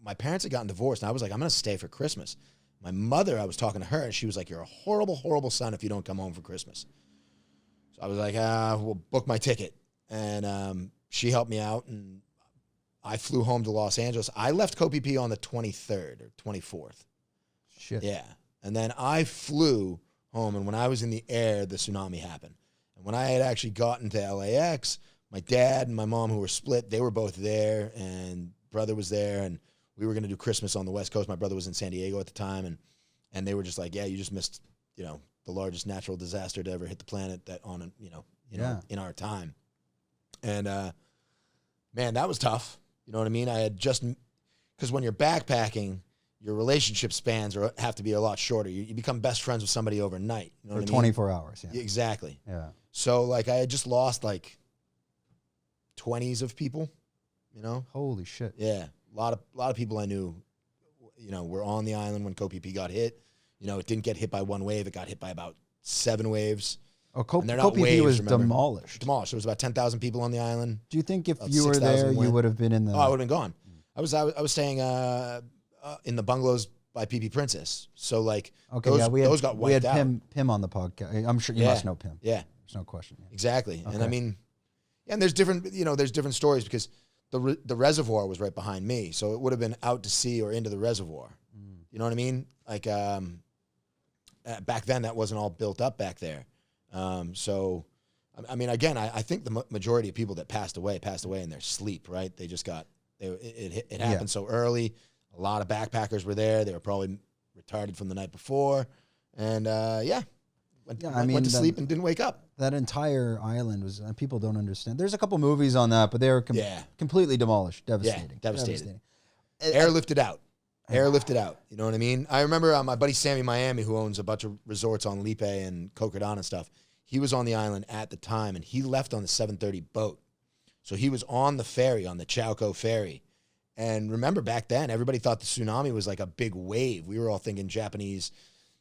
my parents had gotten divorced, and I was like, I'm going to stay for Christmas. My mother, I was talking to her, and she was like, you're a horrible, horrible son if you don't come home for Christmas. So I was like, we'll book my ticket. And she helped me out, and I flew home to Los Angeles. I left Koh Phi Phi on the 23rd or 24th. Shit. Yeah. And then I flew home, and when I was in the air, the tsunami happened. And when I had actually gotten to LAX, my dad and my mom, who were split, they were both there, and brother was there, and we were going to do Christmas on the West Coast. My brother was in San Diego at the time, and they were just like, yeah, you just missed, the largest natural disaster to ever hit the planet that on, in our time. And, man, that was tough. You know what I mean? I had just, because when you're backpacking, your relationship spans have to be a lot shorter. You become best friends with somebody overnight. You know For what I 24 hours, yeah. Exactly. Yeah. So, like, I had just lost, like, 20s of people, Holy shit. Yeah. A lot of people I knew, were on the island when Koh Phi Phi got hit. It didn't get hit by one wave. It got hit by about 7 waves. Oh, Koh Phi Phi was demolished. Demolished. There was about 10,000 people on the island. Do you think if you were there, you would have been in the... Oh, I would have been gone. I was staying in the bungalows by Phi Phi Princess. So, like, those got wiped out. We had Pim on the podcast. I'm sure you must know Pim. Yeah. There's no question. Yeah. Exactly. Okay. And I mean, and there's different stories because the reservoir was right behind me. So it would have been out to sea or into the reservoir. Mm. You know what I mean? Like, back then that wasn't all built up back there. So, I mean, again, I think the majority of people that passed away in their sleep, right? They just got, it happened so early. A lot of backpackers were there. They were probably retarded from the night before. And, went to sleep and didn't wake up. That entire island was, people don't understand. There's a couple movies on that, but they were completely demolished. Devastating. Yeah, devastating. Air lifted out. Air lifted out. You know what I mean? I remember my buddy Sammy Miami, who owns a bunch of resorts on Lipe and Coquidon and stuff. He was on the island at the time, and he left on the 7:30 boat. So he was on the ferry, on the Chowco ferry. And remember back then, everybody thought the tsunami was like a big wave. We were all thinking Japanese,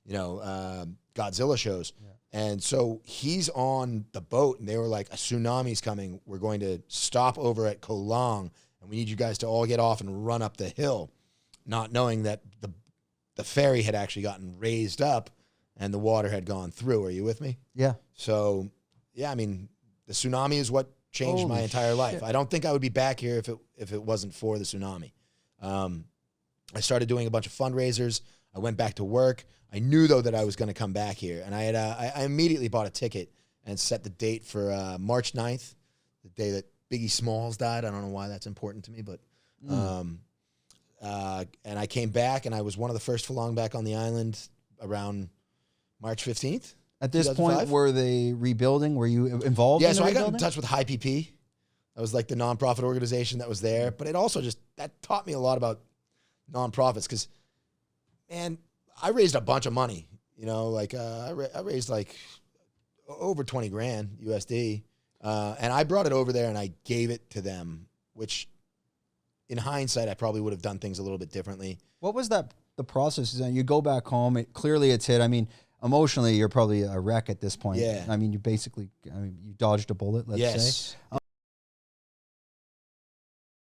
Godzilla shows. Yeah. And so he's on the boat, and they were like, a tsunami's coming. We're going to stop over at Koh Long, and we need you guys to all get off and run up the hill, not knowing that the ferry had actually gotten raised up and the water had gone through. Are you with me? Yeah. So, yeah, I mean, the tsunami is what changed my entire life. I don't think I would be back here if it wasn't for the tsunami. I started doing a bunch of fundraisers. I went back to work. I knew, though, that I was going to come back here. And I immediately bought a ticket and set the date for March 9th, the day that Biggie Smalls died. I don't know why that's important to me, but... and I came back, and I was one of the first Falong back on the island around March 15th. At this point, were they rebuilding? Were you involved in the rebuilding? I got in touch with Phi Phi. That was like the nonprofit organization that was there. But it also that taught me a lot about nonprofits because, man, I raised a bunch of money. I raised like over 20 grand USD. And I brought it over there and I gave it to them, which... in hindsight, I probably would have done things a little bit differently. What was the process? You go back home, clearly it's hit. I mean, emotionally, you're probably a wreck at this point. Yeah. I mean, you dodged a bullet, let's say.